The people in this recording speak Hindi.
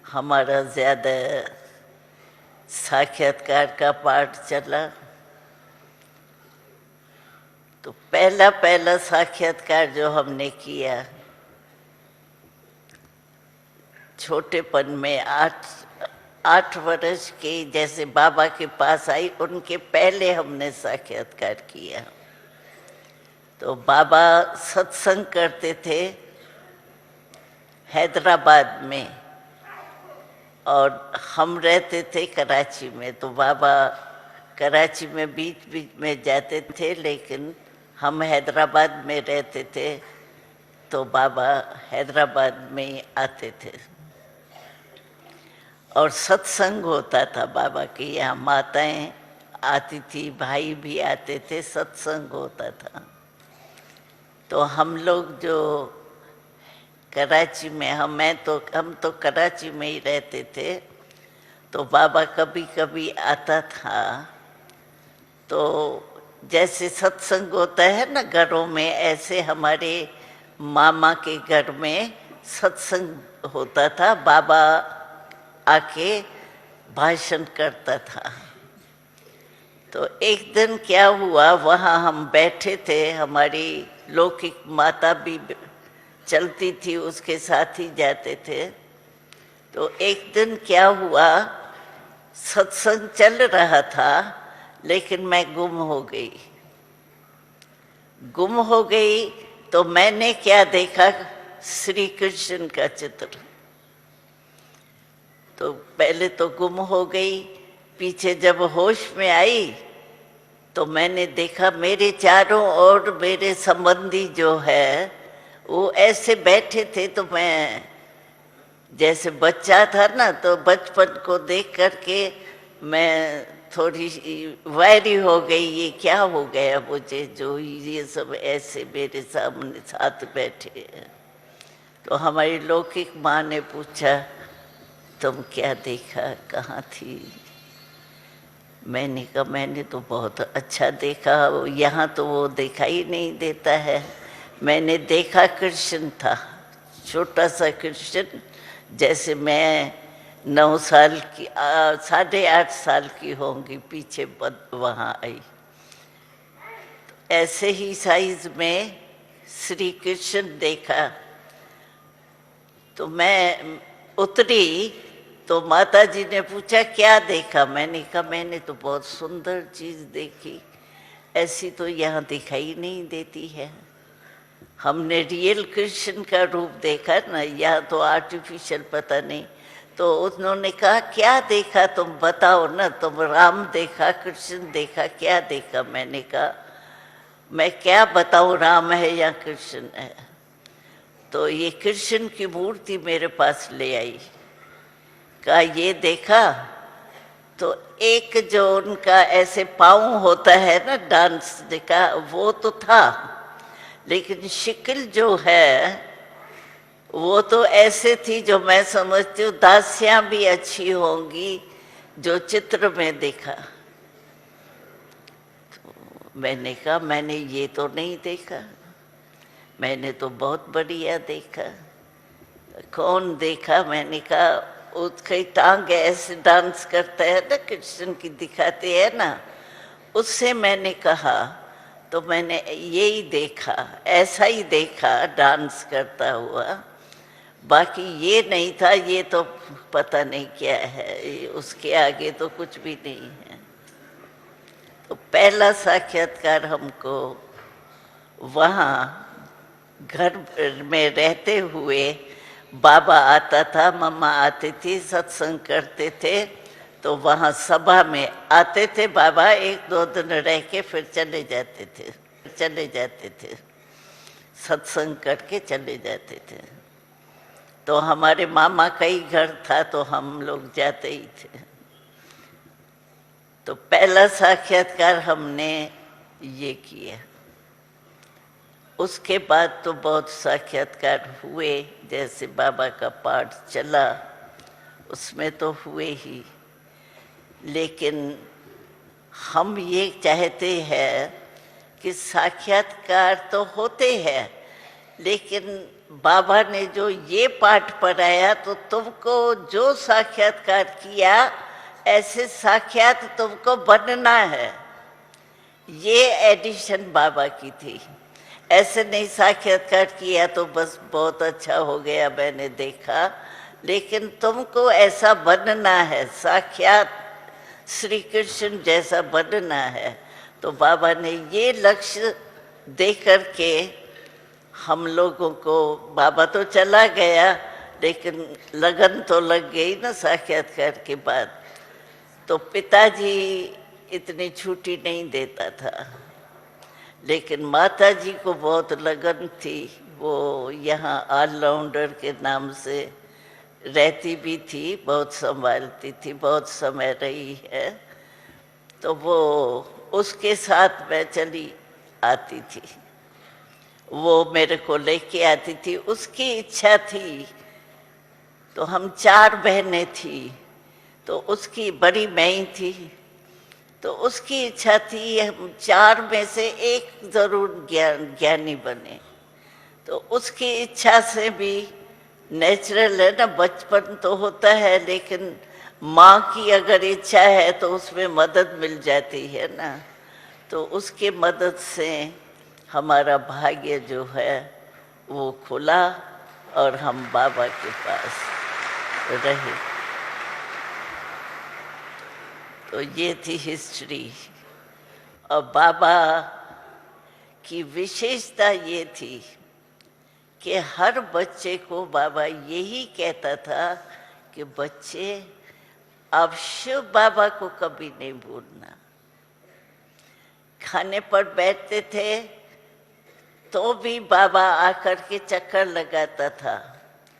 हमारा ज़्यादा साक्षात्कार का पाठ चला। तो पहला साक्षात्कार जो हमने किया छोटेपन में, 8 वर्ष के जैसे बाबा के पास आई, उनके पहले हमने साक्षात्कार किया। तो बाबा सत्संग करते थे हैदराबाद में और हम रहते थे कराची में। तो बाबा कराची में बीच बीच में जाते थे, लेकिन हम हैदराबाद में रहते थे तो बाबा हैदराबाद में ही आते थे और सत्संग होता था बाबा के यहाँ। माताएं आती थी, भाई भी आते थे, सत्संग होता था। तो हम लोग जो कराची में, हम तो कराची में ही रहते थे। तो बाबा कभी कभी आता था, तो जैसे सत्संग होता है ना घरों में, ऐसे हमारे मामा के घर में सत्संग होता था। बाबा आके भाषण करता था। तो एक दिन क्या हुआ, वहाँ हम बैठे थे, हमारी लौकिक माता भी चलती थी, उसके साथ ही जाते थे। तो एक दिन क्या हुआ, सत्संग चल रहा था लेकिन मैं गुम हो गई। तो मैंने क्या देखा, श्री कृष्ण का चित्र। तो पहले तो गुम हो गई, पीछे जब होश में आई तो मैंने देखा मेरे चारों ओर मेरे संबंधी जो है वो ऐसे बैठे थे। तो मैं जैसे बच्चा था ना, तो बचपन को देख करके मैं थोड़ी वैरी हो गई, ये क्या हो गया मुझे, जो ये सब ऐसे मेरे सामने साथ बैठे हैं। तो हमारी लौकिक माँ ने पूछा, तुम क्या देखा, कहाँ थी? मैंने कहा मैंने तो बहुत अच्छा देखा, यहाँ तो वो दिखाई नहीं देता है। मैंने देखा कृष्ण था, छोटा सा कृष्ण, जैसे मैं 9 साल की 8.5 साल की होंगी, पीछे वहाँ आई। तो ऐसे ही साइज में श्री कृष्ण देखा। तो मैं उतरी तो माता जी ने पूछा क्या देखा? मैंने कहा मैंने तो बहुत सुंदर चीज देखी, ऐसी तो यहाँ दिखाई नहीं देती है। हमने रियल कृष्ण का रूप देखा ना, यहाँ तो आर्टिफिशियल पता नहीं। तो उन्होंने कहा क्या देखा तुम बताओ ना, तुम राम देखा, कृष्ण देखा, क्या देखा? मैंने कहा मैं क्या बताऊं, राम है या कृष्ण है? तो ये कृष्ण की मूर्ति मेरे पास ले आई, कहा ये देखा? तो एक जो उनका ऐसे पाँव होता है ना डांस का, वो तो था, लेकिन शिकल जो है वो तो ऐसे थी जो मैं समझती हूँ दासियां भी अच्छी होंगी जो चित्र में देखा। तो मैंने कहा मैंने ये तो नहीं देखा, मैंने तो बहुत बढ़िया देखा। कौन देखा? मैंने कहा उसकी टांग ऐसे डांस करता है ना, कृष्ण की दिखाते है ना, उससे मैंने कहा। तो मैंने यही देखा, ऐसा ही देखा डांस करता हुआ, बाकी ये नहीं था, ये तो पता नहीं क्या है, उसके आगे तो कुछ भी नहीं है। तो पहला साक्षात्कार हमको वहाँ घर में रहते हुए, बाबा आता था, मम्मा आती थी, सत्संग करते थे। तो वहाँ सभा में आते थे बाबा, 1-2 दिन रह के फिर चले जाते थे, सत्संग करके चले जाते थे। तो हमारे मामा का ही घर था तो हम लोग जाते ही थे। तो पहला साक्षात्कार हमने ये किया। उसके बाद तो बहुत साक्षात्कार हुए, जैसे बाबा का पाठ चला उसमें तो हुए ही, लेकिन हम ये चाहते हैं कि साक्षात्कार तो होते हैं, लेकिन बाबा ने जो ये पाठ पढ़ाया तो तुमको जो साक्षात्कार किया ऐसे साक्षात तुमको बनना है, ये एडिशन बाबा की थी। ऐसे नहीं साक्षात्कार किया तो बस बहुत अच्छा हो गया मैंने देखा, लेकिन तुमको ऐसा बनना है, साक्षात श्री कृष्ण जैसा बनना है। तो बाबा ने ये लक्ष्य दे करके हम लोगों को, बाबा तो चला गया लेकिन लगन तो लग गई ना साक्षात्कार के बाद। तो पिताजी इतनी छुट्टी नहीं देता था, लेकिन माता जी को बहुत लगन थी। वो यहाँ ऑलराउंडर के नाम से रहती भी थी, बहुत संभालती थी, बहुत समय रही है। तो वो उसके साथ मैं चली आती थी, वो मेरे को लेके आती थी, उसकी इच्छा थी। तो हम 4 बहनें थी, तो उसकी बड़ी मैं ही थी। तो उसकी इच्छा थी हम 4 में से एक जरूर ज्ञानी बने। तो उसकी इच्छा से भी नेचुरल है ना, बचपन तो होता है, लेकिन माँ की अगर इच्छा है तो उसमें मदद मिल जाती है ना। तो उसके मदद से हमारा भाग्य जो है वो खुला और हम बाबा के पास रहे। तो ये थी हिस्ट्री। और बाबा की विशेषता ये थी कि हर बच्चे को बाबा यही कहता था कि बच्चे आप शिव बाबा को कभी नहीं भूलना। खाने पर बैठते थे तो भी बाबा आकर के चक्कर लगाता था,